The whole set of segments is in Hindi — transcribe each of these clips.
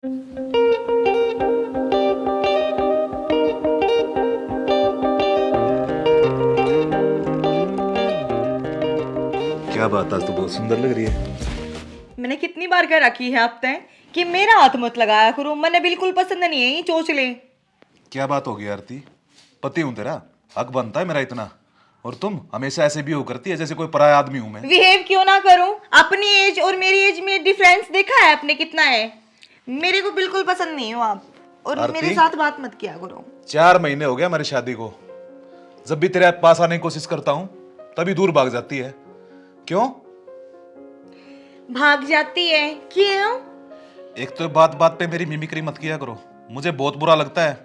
क्या बात, आज तो बहुत सुंदर लग रही है। मैंने कितनी बार कह रखी है आप तय कि मेरा हाथ मत लगाया करो, मैंने बिल्कुल पसंद नहीं है ये चोचले। क्या बात होगी आरती, पति हूं तेरा, हक बनता है मेरा इतना। और तुम हमेशा ऐसे भी हो करती है जैसे कोई पराया आदमी हूं मैं। बिहेव क्यों ना करूं? अपनी एज और मेरी एज में डिफरेंस देखा है आपने कितना है? मेरे को बिल्कुल पसंद नहीं हो आप, और आरती? मेरे साथ बात मत किया करो। 4 महीने हो गया हमारी शादी को, जब भी तेरे पास आने की कोशिश करता हूं तभी दूर भाग जाती है। क्यों भाग जाती है? क्यों? एक तो बात बात पे मेरी मिमिक्री मत किया करो, मुझे बहुत बुरा लगता है।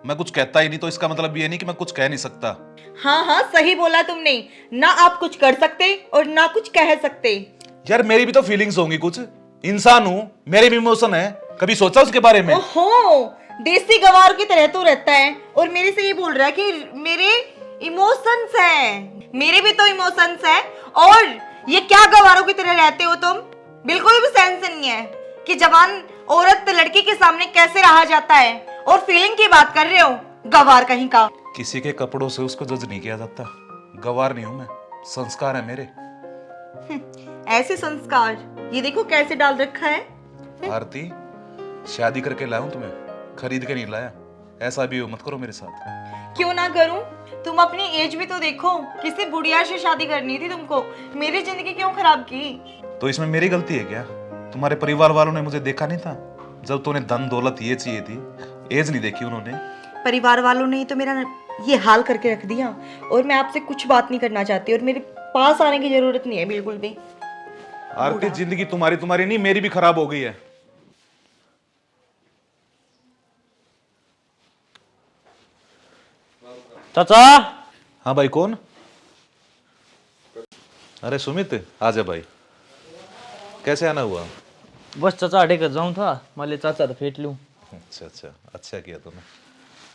मैं कुछ कहता ही नहीं तो इसका मतलब ये नहीं कि मैं कुछ कह नहीं सकता। हाँ हाँ, सही बोला तुमने, ना आप कुछ कर सकते और ना कुछ कह सकते। यार मेरी भी तो फीलिंग्स होंगी, कुछ इंसान हूं, मेरे भी इमोशन है, कभी सोचा उसके बारे में? ओहो, देसी गवार की तरह तो रहता है और मेरे से ये बोल रहा है कि मेरे इमोशंस हैं। मेरे भी तो इमोशंस हैं, और ये क्या गवारों की तरह रहते हो तुम? बिल्कुल भी सेंस नहीं है कि जवान औरत लड़की के सामने कैसे रहा जाता है, और फीलिंग की बात कर रहे हो, गवार कहीं का। किसी के कपड़ों से उसको जज नहीं किया जाता, गवार नहीं हूं मैं, संस्कार है मेरे। ऐसे संस्कार ये देखो कैसे डाल रखा है। आरती, शादी करके लाया हूं तुम्हें, खरीद के नहीं लाया। ऐसा भी हो मत करो मेरे साथ। क्यों ना करूं? तुम अपनी एज भी तो देखो, किसी बुढ़िया से शादी करनी थी तुमको, मेरी जिंदगी क्यों खराब की? तो इसमें मेरी गलती है क्या? तुम्हारे परिवार वालों ने मुझे देखा नहीं था जब तूने धन दौलत ये चाहिए थी, एज नहीं देखी उन्होंने। परिवार वालों ने ही तो मेरा ये हाल करके रख दिया, और मैं आपसे कुछ बात नहीं करना चाहती, और मेरे पास आने की जरूरत नहीं है बिल्कुल भी। आरती, जिंदगी तुम्हारी तुम्हारी नहीं, मेरी भी खराब हो गई है। चाचा। हाँ भाई, कौन? अरे सुमित, आजा भाई। कैसे आना हुआ? बस चाचा अड़े कर जाऊं था, मान ले चाचा तो फेंट लूं। अच्छा अच्छा, अच्छा किया तुमने।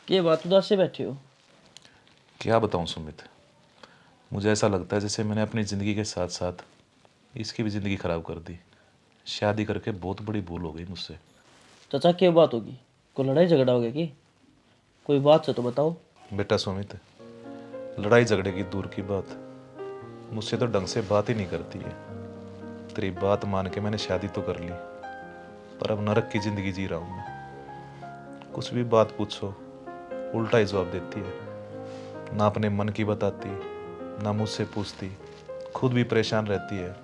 के बात उदास से बैठे हो? क्या बताऊं सुमित, मुझे ऐसा लगता है जैसे मैंने अपनी ज़िंदगी के साथ साथ इसकी भी ज़िंदगी ख़राब कर दी। शादी करके बहुत बड़ी भूल हो गई मुझसे। चाचा क्या बात होगी? कोई लड़ाई झगड़ा हो गया कि? कोई बात से तो बताओ। बेटा सुमित, लड़ाई झगड़े की दूर की बात, मुझसे तो ढंग से बात ही नहीं करती है। तेरी बात मान के मैंने शादी तो कर ली, पर अब नरक की ज़िंदगी जी रहा हूँ मैं। कुछ भी बात पूछो उल्टा ही जवाब देती है, ना अपने मन की बताती, ना मुझसे पूछती, खुद भी परेशान रहती है।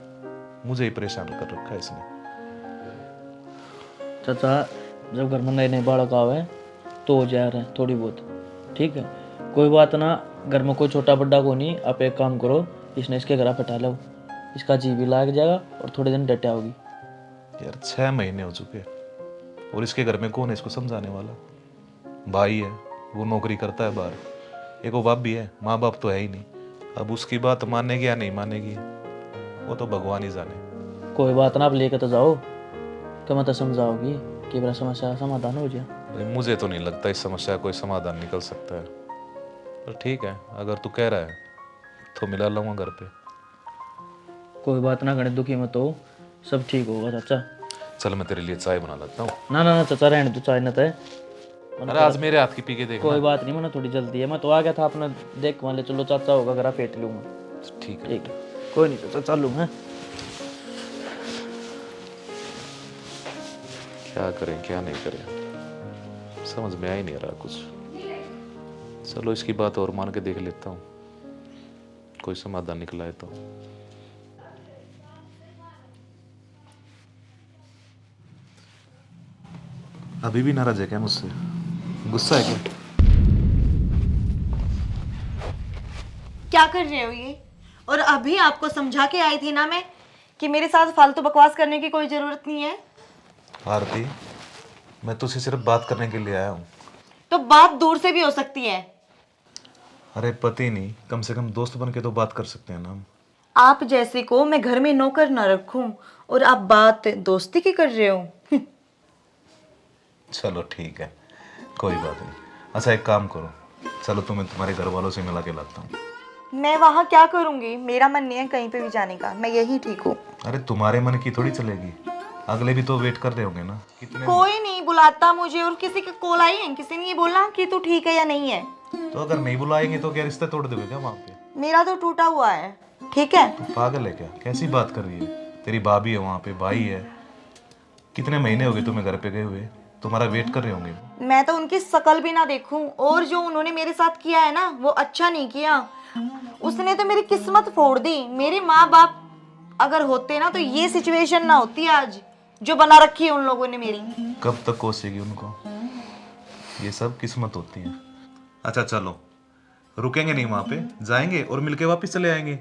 मुझे ही परेशान कर रखा है इसने। चाचा जब घर में नए नए बालक आवे तो हो जा रहे हैं थोड़ी बहुत, ठीक है? कोई बात ना, घर में कोई छोटा बड्डा को नहीं। आप एक काम करो, इसने इसके घर फटा लो, इसका जी भी लाग जाएगा और थोड़े दिन डटा होगी। यार 6 महीने हो चुके और इसके घर में कौन है इसको समझाने वाला? भाई है, वो नौकरी करता है बाहर, एक वो बाप भी है, माँ बाप तो है ही नहीं। अब उसकी बात मानेगी या नहीं मानेगी वो तो भगवान ही जाने। कोई बात ना, आप लेकर तो जाओ, क्या मतलब समझाओगी कि मेरा समस्या समाधान हो जाए? भाई मुझे तो नहीं लगता इस समस्या का कोई समाधान निकल सकता है, पर ठीक है अगर तू कह रहा है तो मिला लूंगा घर पे। कोई बात ना, गणित दुखी मत हो, सब ठीक होगा चाचा। चल मैं तेरे लिए चाय बना लेता हूँ। ना ना ना चाचा, रहने दो, चाय न है। अरे आज मेरे हाथ की पी के देख। कोई बात नहीं, मैंने थोड़ी जल्दी है, मैं तो आ गया था अपना देख मान ले। चलो चाचा होगा अगर आप पेट लूंगा। ठीक है। ठीक है, कोई नहीं चाचा, चालू है। क्या करें क्या नहीं करें, समझ में आ ही नहीं रहा कुछ। चलो इसकी बात और मान के देख लेता हूँ, कोई समाधान निकला है तो। अभी भी नाराज है क्या मुझसे? गुस्सा है क्या? क्या कर रहे हो ये? और अभी आपको समझा के आई थी ना मैं कि मेरे साथ फालतू बकवास करने की कोई जरूरत नहीं है। आरती, मैं तुझसे सिर्फ बात करने के लिए आया हूँ। तो बात दूर से भी हो सकती है। अरे पति नहीं, कम से कम दोस्त बन के तो बात कर सकते हैं ना हम। आप जैसे को मैं घर में नौकर ना रखूं, और आप बात दोस्ती की कर रहे हो। चलो ठीक है, कोई बात नहीं। अच्छा एक काम करो, चलो तुम्हें तुम्हारे घर वालों से मिला के लाता हूँ। मैं वहां क्या करूंगी? मेरा मन नहीं है कहीं पे भी जाने का, मैं यही ठीक हूँ। अरे तुम्हारे मन की थोड़ी चलेगी, अगले भी तो वेट कर रहे होंगे ना कितने। कोई नहीं बुलाता मुझे, और किसी की कॉल आई है, किसी ने ये बोला कि तू ठीक है या नहीं है। तो अगर नहीं बुलाएंगे तो क्या रिश्ता तोड़ दोगे क्या वहाँ पे? मेरा तो टूटा हुआ है, ठीक है। तू पागल है क्या? कैसी बात कर रही है? तेरी भाभी है वहाँ पे, भाई है। कितने महीने हो गए तुम्हें घर पे गए हुए? तुम्हारा वेट कर रहे होंगे। मैं तो उनकी शकल भी ना देखूं, और जो उन्होंने मेरे साथ किया है ना वो अच्छा नहीं किया। उसने तो मेरी किस्मत फोड़ दी। मेरे माँ बाप अगर होते ना तो ये सिचुएशन ना होती आज जो बना रखी है उन लोगों ने मेरी। कब तक कोसेगी उनको? ये सब किस्मत होती है। अच्छा चलो, रुकेंगे नहीं वहाँ पे, जाएंगे और मिलके वापस चले आएंगे।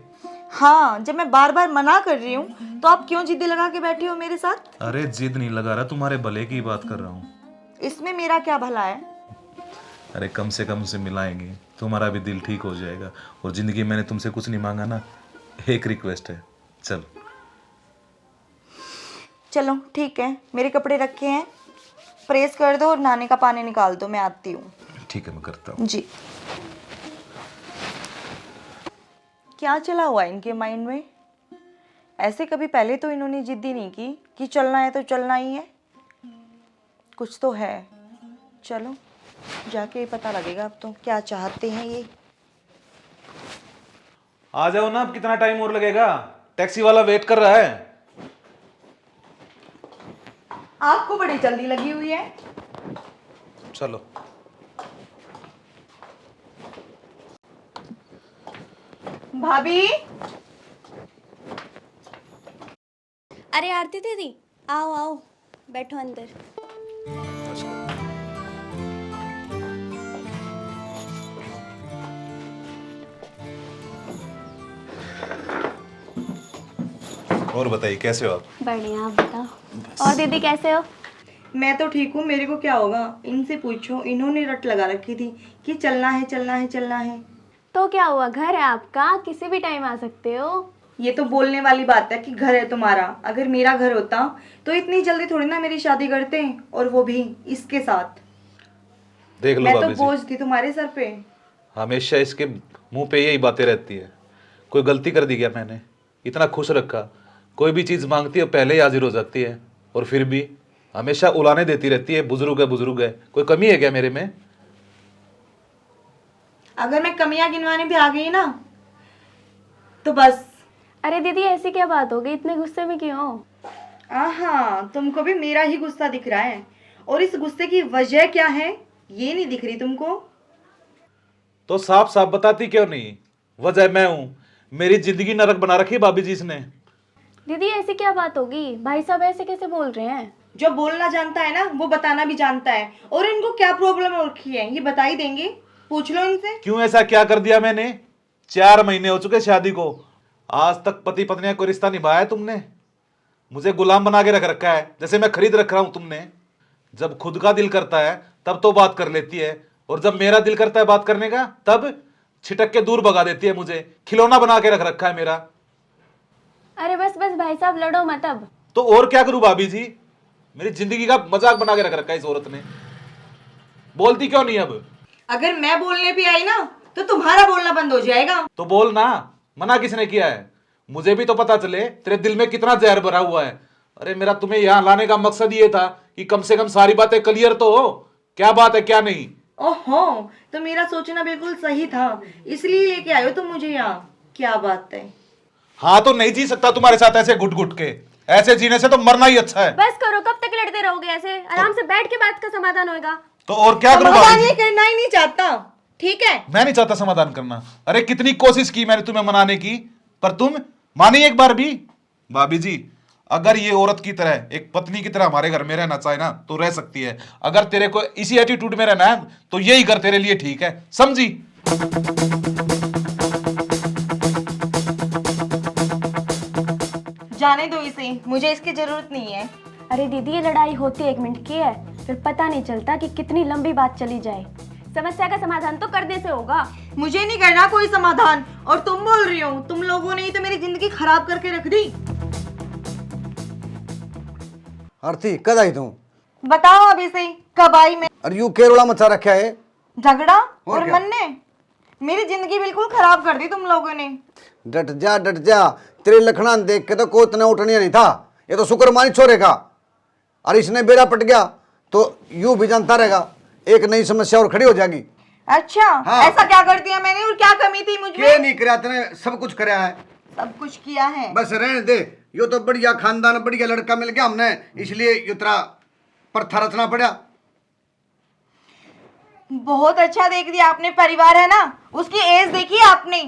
हाँ, जब मैं बार बार मना कर रही हूँ तो आप क्यों जिद्दी लगा के बैठे हो मेरे साथ? अरे जिद नहीं लगा रहा, तुम्हारे भले की बात कर रहा हूँ। इसमें मेरा क्या भला है? अरे कम से कम से मिलाएंगे, तुम्हारा भी दिल ठीक हो जाएगा। और जिंदगी मैंने तुमसे कुछ नहीं मांगा ना, एक रिक्वेस्ट है, चल। चलो ठीक है, मेरे कपड़े रखे हैं, प्रेस कर दो और नहाने का पानी निकाल दो, मैं आती हूँ। ठीक है, मैं करता हूँ। जी। क्या चला हुआ है इनके माइंड में? ऐसे कभी पहले तो इन्होंने जिद्दी नहीं की कि चलना है तो चलना ही है। कुछ तो है, चलो जाके पता लगेगा अब तो क्या चाहते हैं ये। आ जाओ ना, अब कितना टाइम और लगेगा? टैक्सी वाला वेट कर रहा है। आपको बड़ी जल्दी लगी हुई है। चलो। भाभी, अरे आरती दीदी, आओ आओ, बैठो अंदर। और बताइए कैसे हो आप? बढ़िया, आप बताओ। और दीदी कैसे हो? मैं तो ठीक हूँ, मेरे को क्या होगा? इनसे पूछो, इन्होंने रट लगा रखी थी कि चलना है चलना है चलना है। तो क्या हुआ, घर है आपका, किसी भी टाइम आ सकते हो। ये तो बोलने वाली बात है कि घर है तुम्हारा। अगर मेरा घर होता तो इतनी जल्दी थोड़ी ना मेरी शादी करते, और वो भी इसके साथ। देख लो मैं तो भाभी जी, बोझ थी तुम्हारे सर पे। हमेशा इसके मुंह पे यही बातें रहती है। कोई गलती कर दी क्या मैंने? इतना खुश रखा, कोई भी चीज मांगती है पहले ही हाजिर हो जाती है, और फिर भी हमेशा उलाने देती रहती है, बुजुर्ग है बुजुर्ग है। कोई कमी है क्या मेरे में? अगर मैं कमियां गिनवाने भी आ गई ना तो बस। अरे दीदी, ऐसी क्या बात हो गई, इतने गुस्से में क्यों हो? आहा, तुमको भी मेरा ही गुस्सा दिख रहा है, और इस गुस्से की वजह क्या है ये नहीं दिख रही तुमको? तो साफ साफ बताती क्यों नहीं? वजह मैं हूं, मेरी जिंदगी नरक बना रखी है भाभी जी इसने। दीदी ऐसी क्या बात होगी, भाई साहब ऐसे कैसे बोल रहे हैं? जो बोलना जानता है ना वो बताना भी जानता है। और इनको क्या प्रॉब्लम हो रखी है ये बता ही देंगे, पूछ लो इनसे। क्यों ऐसा क्या कर दिया मैंने? 4 महीने हो चुके शादी को, आज तक पति पत्नी का कोई रिश्ता निभाया है तुमने? मुझे गुलाम बना के रख रखा है, जैसे मैं खरीद रख रहा हूं तुमने। जब खुद का दिल करता है तब तो बात कर लेती है, और जब मेरा दिल करता है बात करने का तब छिटक के दूर भगा देती है मुझे। खिलौना बना के रख रखा है मेरा। अरे बस बस भाई साहब, लड़ो मत अब। तो और क्या करूं भाभी जी? मेरी जिंदगी का मजाक बना के रख रखा है इस औरत ने। बोलती क्यों नहीं अब? अगर मैं बोलने भी आई ना तो तुम्हारा बोलना बंद हो जाएगा। तो बोल ना, मना किसने किया है? मुझे भी तो पता चले तेरे दिल में कितना जहर भरा हुआ है। अरे मेरा तुम्हें यहाँ लाने का मकसद ये था कि कम से कम सारी बातें क्लियर तो हो, क्या बात है क्या नहीं। ओहो, तो मेरा सोचना बिल्कुल सही था, इसलिए लेके आए हो तुम मुझे यहाँ। क्या बात है? हाँ तो नहीं जी सकता तुम्हारे साथ ऐसे घुट घुट के। ऐसे जीने से तो मरना ही अच्छा है। बस करो, कब तक लड़ते रहोगे ऐसे? आराम से बैठ के बात का समाधान होएगा। तो और क्या करूं समाधान भाभी ये जी? करना ही नहीं चाहता, ठीक है? मैं नहीं चाहता समाधान करना। अरे कितनी कोशिश की मैंने तुम्हें मनाने की, पर तुम मानी एक बार भी? भाभी जी, अगर ये औरत की तरह, एक पत्नी की तरह हमारे घर में रहना चाहे ना तो रह सकती है। अगर तेरे को इसी एटीट्यूड में रहना है तो यही घर तेरे लिए ठीक है, समझी? जाने दो इसे, मुझे इसकी जरूरत नहीं है। अरे दीदी, ये लड़ाई होती 1 मिनट की है, फिर पता नहीं चलता कि कितनी लंबी बात चली जाए। समस्या का समाधान तो करने से होगा। मुझे नहीं करना कोई समाधान। और तुम बोल रही हो, तुम लोगों ने ही तो मेरी जिंदगी खराब करके रख दी। आरती कद आई तू? बताओ अभी से कब आई मैं? अरे यू केरोला मचा रखा है। झगड़ा और क्या? मन ने मेरी जिंदगी बिल्कुल खराब कर दी तुम लोगों ने। डट जा तेरे लखना देख के तो कोई इतना उठनिया नहीं था। ये तो शुक्र मानी छोरे का। और इसने बेड़ा पट गया तो यूं भी जानता रहेगा, एक नई समस्या और खड़ी हो जाएगी। अच्छा हाँ। ऐसा क्या कर दिया मैंने और क्या कमी थी मुझ के में? नहीं कराया तने, सब कुछ कराया है। सब कुछ किया है। बस रहने दे, यो तो बढ़िया खानदान बढ़िया लड़का मिल गया हमने, इसलिए यो तेरा प्रथा रचना पड़ा। बहुत अच्छा देख दिया आपने, परिवार है ना, उसकी एज देखी आपने,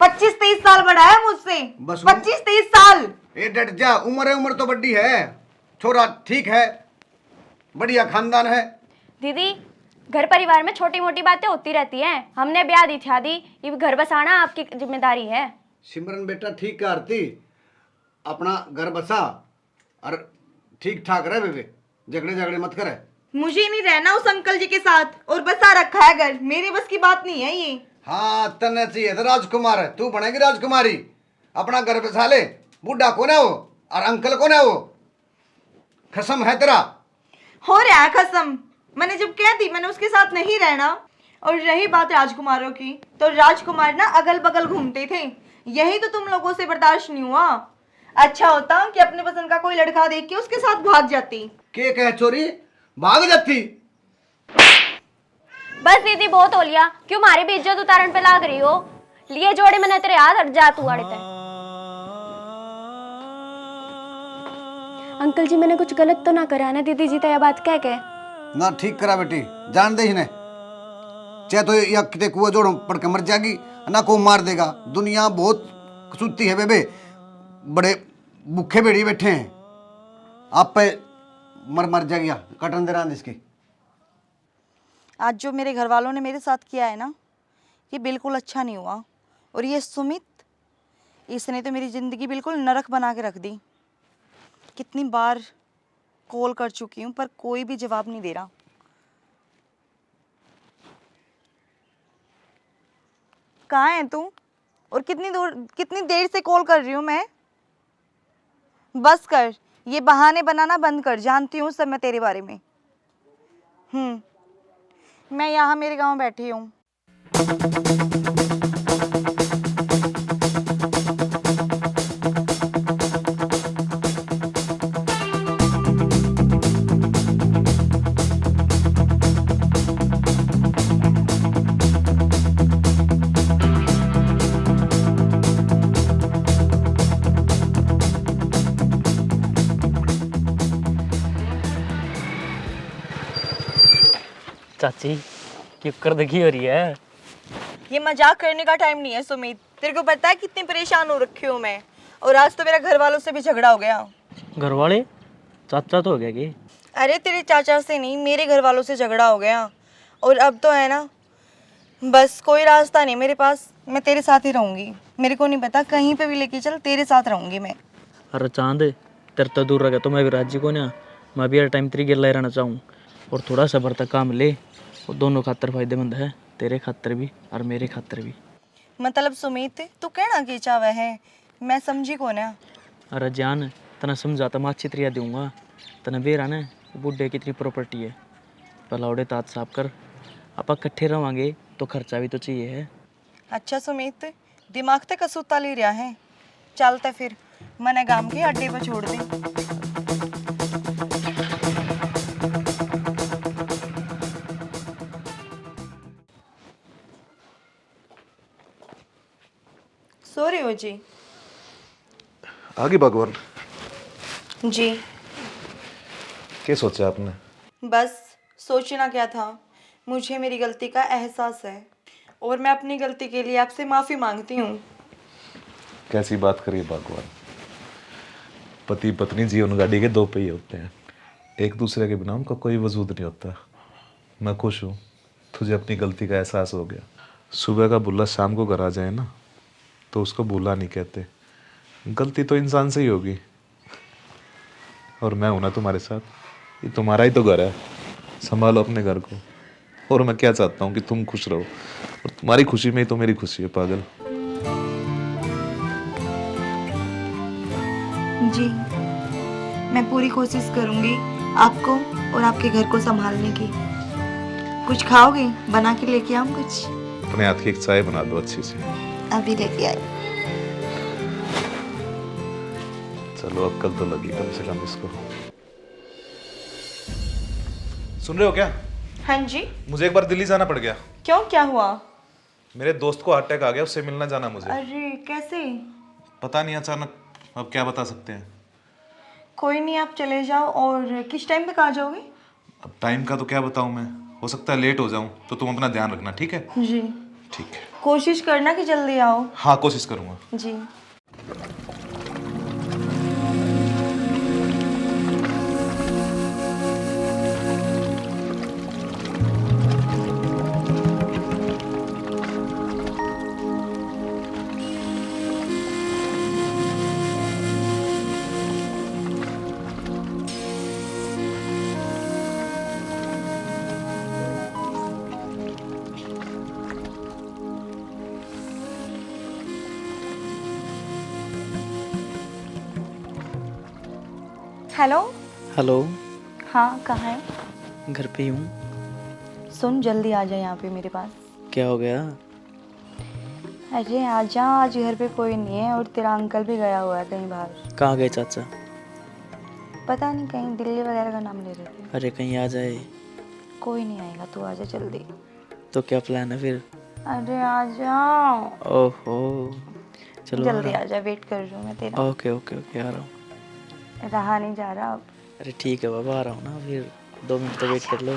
25-30 साल बड़ा है मुझसे। बस 25-30 साल। ए डट जा, उम्र तो बड़ी है, छोरा ठीक है, बढ़िया खानदान है। दीदी घर परिवार में छोटी मोटी बातें होती रहती हैं, हमने ब्याह दी थी आदि, ये घर बसाना आपकी जिम्मेदारी है। सिमरन बेटा ठीक है आरती, अपना घर बसा और ठीक ठाक रहे बेबे, झगड़े झगड़े मत करे। मुझे नहीं रहना उस अंकल जी के साथ और बसा रखा है घर, मेरे बस की बात नहीं है ये। हाँ तने चाहिए था राजकुमार, तू बनेगी राजकुमारी, अपना घर बसा ले। बूढ़ा कौन है वो और अंकल कौन है वो? खसम है तेरा। हो रहा है खसम, मैंने जब कह दी मैंने उसके साथ नहीं रहना। और रही बात राजकुमारों की, तो राजकुमार ना अगल बगल घूमते थे, यही तो तुम लोगों से बर्दाश्त नहीं हुआ। अच्छा होता कि अपने पसंद का कोई लड़का देख के उसके साथ भाग जाती। के कह चोरी भाग जाती? बस दीदी बहुत हो लिया, क्यों मारी भी इज्जत उतारण पे लाग रही हो? लिए जोड़े मैंने तेरे याद हट जा तू आड़े। अंकल जी मैंने कुछ गलत तो ना करा ना दीदी जी, तो यह बात कह के ना ठीक करा बेटी, जान दे इन्हें, चाहे तो या किते कुआ जोड़ो पड़ के मर जाएगी ना को मार देगा। दुनिया बहुत कसूती है बेबे, बड़े भूखे बेड़ी बैठे हैं, आप पे मर जाएगी। कटन दे रहा इसकी। आज जो मेरे घर वालों ने मेरे साथ किया है ना, ये बिल्कुल अच्छा नहीं हुआ। और ये सुमित, इसने तो मेरी ज़िंदगी बिल्कुल नरक बना के रख दी। कितनी बार कॉल कर चुकी हूँ पर कोई भी जवाब नहीं दे रहा। कहाँ है तू? और कितनी देर से कॉल कर रही हूँ मैं? बस कर, ये बहाने बनाना बंद कर, जानती हूँ सब मैं तेरे बारे में। मैं यहाँ मेरे गांव बैठी हूँ। चाची क्यों कर देखी हो रही है? ये मजाक करने का टाइम नहीं है सुमित, तेरे को पता है कितनी परेशान हो रखी हूँ मैं। और आज तो मेरा घर वालों से भी झगड़ा हो गया। घर वाले? चाचा तो हो गया कि? अरे तेरे चाचा से नहीं, मेरे घर वालों से झगड़ा हो गया। और अब तो है ना, बस कोई रास्ता नहीं मेरे पास, मैं तेरे साथ ही रहूँगी। मेरे को नहीं पता, कहीं पे भी लेके चल, तेरे साथ रहूँगी मैं। अरे चांद तेरे तो दूर रह गया तो मैं भी राजी को ना, मैं भी हर टाइम तेरी गिर रहना चाहूँ। और थोड़ा सब्र तक काम ले, और दोनों खातर फायदेमंद है, तेरे खातर भी और मेरे खातर भी। मतलब सुमित तू कहना की चाहवा है, मैं समझी को ना। अरे जान तना समझाता मैं अच्छी तरह दूंगा तना, बेरा ना बुढ़े कितनी प्रॉपर्टी है, पलावड़े तात साफ कर, आप इकट्ठे रहोगे तो खर्चा भी तो चाहिए है। अच्छा सुमित, दिमाग तक कसूता ले रहा है, चलते फिर मैंने गांव के अड्डे पर छोड़ दे। सो रहे हो जी? आगे भगवान जी क्या सोचा आपने? बस सोचना क्या था, मुझे मेरी गलती का एहसास है और मैं अपनी गलती के लिए आपसे माफ़ी मांगती हूँ। कैसी बात करिए भगवान, पति पत्नी जीवन गाड़ी के दो पहिए होते हैं, एक दूसरे के बिना उनका कोई वजूद नहीं होता। मैं खुश हूँ तुझे अपनी गलती का एहसास हो गया। सुबह का बुल्ला शाम को घर आ जाए ना तो उसको बुला नहीं कहते, गलती तो इंसान से ही होगी। और मैं हूं ना तुम्हारे साथ, ये तुम्हारा ही तो घर है, संभालो अपने घर को। और मैं क्या चाहता हूँ कि तुम खुश रहो, और तुम्हारी खुशी में ही तो मेरी खुशी है पागल। जी मैं पूरी कोशिश करूँगी आपको और आपके घर को संभालने की। कुछ खाओगे? बना के लेके आऊँ कुछ? अपने हाथ की एक चाय बना दो अच्छी सी। अभी लेके आई। चलो अक्ल तो लगी कम से कम इसको। सुन रहे हो क्या? हाँ जी। मुझे एक बार दिल्ली जाना पड़ गया। क्यों, क्या हुआ? मेरे दोस्त को हार्ट अटैक आ गया, उससे मिलना जाना मुझे। अरे कैसे? पता नहीं, अचानक। अब क्या बता सकते हैं। कोई नहीं, आप चले जाओ। और किस टाइम तक आ जाओगे? अब टाइम का तो क्या बताऊं मैं, हो सकता है लेट हो जाऊं, तो तुम अपना ध्यान रखना, ठीक है? जी। ठीक है। कोशिश करना कि जल्दी आओ। हाँ, कोशिश करूंगा। जी। हेलो। हेलो। हाँ, कहाँ है? घर पे ही हूँ। सुन, जल्दी आ जा यहाँ पे मेरे पास। क्या हो गया? अरे आजा, आज घर पे कोई नहीं है और तेरा अंकल भी गया हुआ है कहीं बाहर। कहाँ गए चाचा? पता नहीं, कहीं दिल्ली वगैरह का नाम ले रहे थे। अरे कहीं आ जाए। कोई नहीं आएगा, तू आजा जल्दी। तो क्या प्लान है फिर? अरे आजा, ओहो, चलो जल्दी आजा, वेट कर रही हूँ मैं तेरा। ओके ओके ओके, आ रहा हूँ। रहा नहीं जा रहा अब। अरे ठीक है बाबा, आ रहा हूँ ना, फिर 2 मिनट तो वेट कर लो।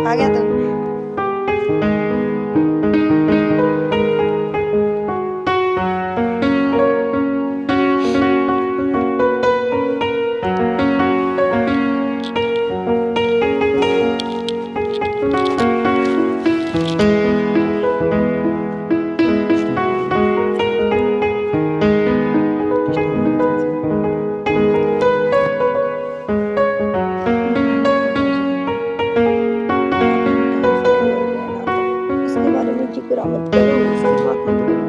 आ गया तू? उसके बारे में जिक्र मत करो, उसकी बात मत करो।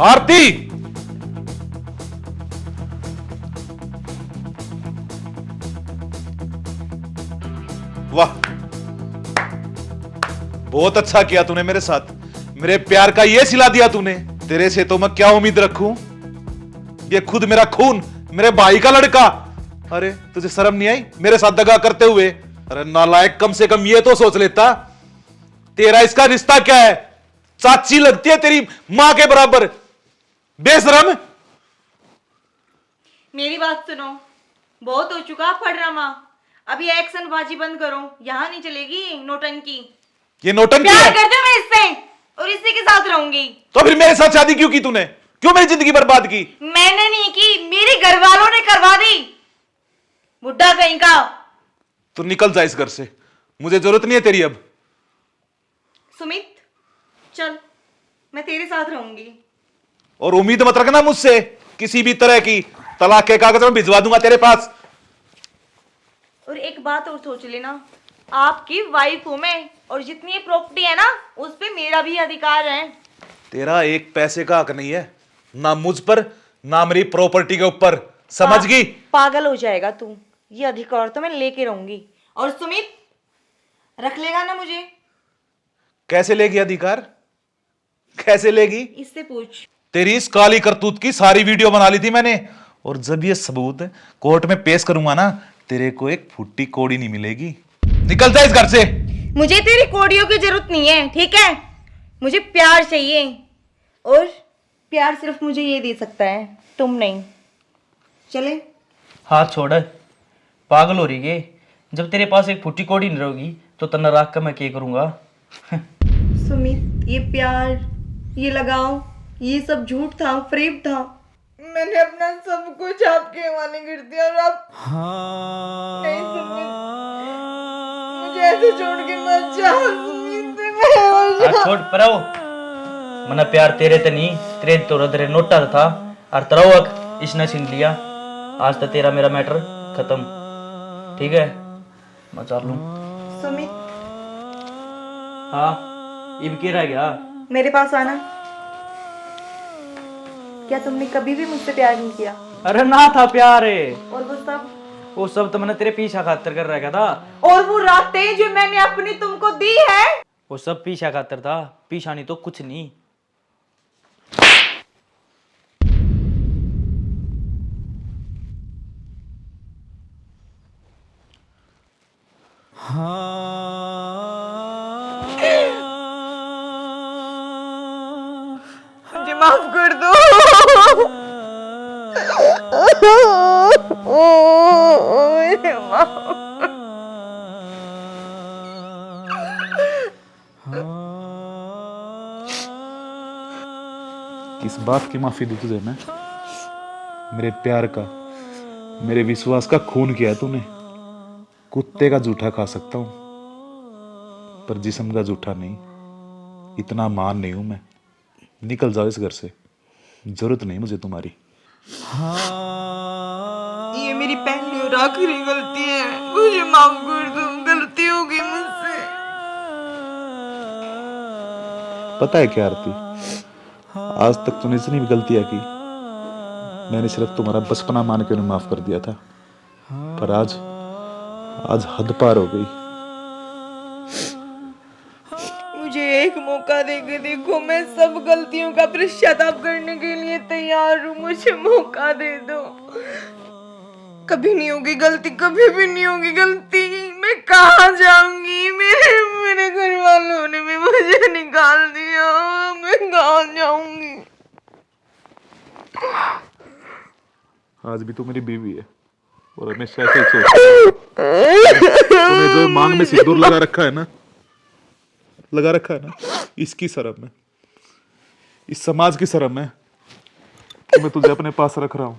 आरती, वाह, बहुत अच्छा किया तूने मेरे साथ। मेरे प्यार का ये सिला दिया तूने। तेरे से तो मैं क्या उम्मीद रखूं? ये खुद मेरा खून, मेरे भाई का लड़का। अरे तुझे शर्म नहीं आई मेरे साथ दगा करते हुए? अरे नालायक, कम से कम ये तो सोच लेता। तेरा इसका रिश्ता क्या है? चाची लगती है तेरी मां के बराबर। बेशरम। मेरी बात सुनो, बहुत हो चुका फड़रामा। अभी एक्शन बाजी बंद करो, यहाँ नहीं चलेगी नौटंकी। ये नौटंकी प्यार है। करती हूँ मैं इससे और इसी के साथ रहूंगी। तो फिर मेरे साथ शादी क्यों की तूने? क्यों मेरी जिंदगी बर्बाद की? मैंने नहीं की, मेरे घर वालों ने करवा दी। बुढ़ा कहीं का। तू निकल जा इस घर से, मुझे जरूरत नहीं है तेरी अब। सुमित चल, मैं तेरे साथ रहूंगी। और उम्मीद मत रखना मुझसे किसी भी तरह की। तलाक के कागज मैं भिजवा दूंगा तेरे पास। और एक बात और सोच लेना, आपकी वाइफ हूं मैं और जितनी प्रॉपर्टी है ना उस पे मेरा भी अधिकार है। तेरा एक पैसे का हक नहीं है, ना मुझ पर ना मेरी प्रॉपर्टी के ऊपर, समझ गई? पागल हो जाएगा तू, ये अधिकार तो मैं लेके रहूंगी। और सुमित रख लेगा ना मुझे? कैसे लेगी अधिकार? कैसे लेगी? इससे पूछ। तेरी इस काली करतूत की सारी वीडियो बना ली थी मैंने, और जब ये सबूत कोर्ट में पेश करूंगा ना, तेरे को एक फुट्टी कोड़ी नहीं मिलेगी। निकल जा इस घर से। मुझे तेरी कोडियों की जरूरत नहीं है, ठीक है? मुझे प्यार चाहिए, और प्यार सिर्फ मुझे ये दे सकता है, तुम नहीं। चले? हाथ छोड़, पागल हो रही है। जब तेरे पास एक फुट्टी कोड़ी नहीं रहोगी तो तना राख का मैं क्या करूंगा? सुमित, ये प्यार, ये लगाव, ये सब झूठ था, फ्रेब था। मैंने अपना सब कुछ आपके हवाले कर दिया और आप नहीं सुमित, मुझे ऐसे छोड़ के मत जाओ सुमित, मैं मर छोड़ पराओ मना प्यार तेरे ते नहीं तेरे तो रदरे नोटा था और तरह इसने छीन लिया। आज तक तेरा मेरा मैटर खत्म, ठीक है? मैं चल लूं। सुमित, हाँ इब के रह गया? मेरे पास आना। क्या तुमने कभी भी मुझसे प्यार नहीं किया? अरे ना था प्यार है, और वो सब तो मैंने तेरे पीछा खातर कर रखा था। और वो रातें जो मैंने अपनी तुमको दी है, वो सब पीछा खातर था, पीछा नहीं तो कुछ नहीं। मुझे माफ कर दो। मुझे माफ। किस बात की माफी दी तुझे मैं? मेरे प्यार का, मेरे विश्वास का खून किया तूने। कुत्ते का जूठा खा सकता हूं पर जिस्म का जूठा नहीं। इतना मान नहीं हूं मैं। निकल जाओ इस घर से, जरूरत नहीं मुझे तुम्हारी। ये मेरी पहली और आखिरी गलती है, मुझे माफ कर दो, गलती हो गई मुझसे। पता है क्या आरती, आज तक तूने इतनी भी गलतियां की, मैंने सिर्फ तुम्हारा बचपना मान के उन्हें माफ कर दिया था। पर आज हद पार हो गई। मुझे एक मौका देके देखो, मैं सब गलतियों का पश्चाताप करने के लिए तैयार हूँ। मुझे मौका दे दो। कभी नहीं होगी गलती, कभी भी नहीं होगी गलती। मैं कहाँ जाऊंगी? मेरे घर वालों ने भी मुझे निकाल दिया, मैं कहाँ जाऊंगी? आज भी तू मेरी बीवी है और हमेशा ऐसे ही सोच। तूने जो मांग में सिंदूर लगा रखा है ना, इसकी शर्म है, इस समाज की शर्म है कि मैं तुझे अपने पास रख रहा हूं।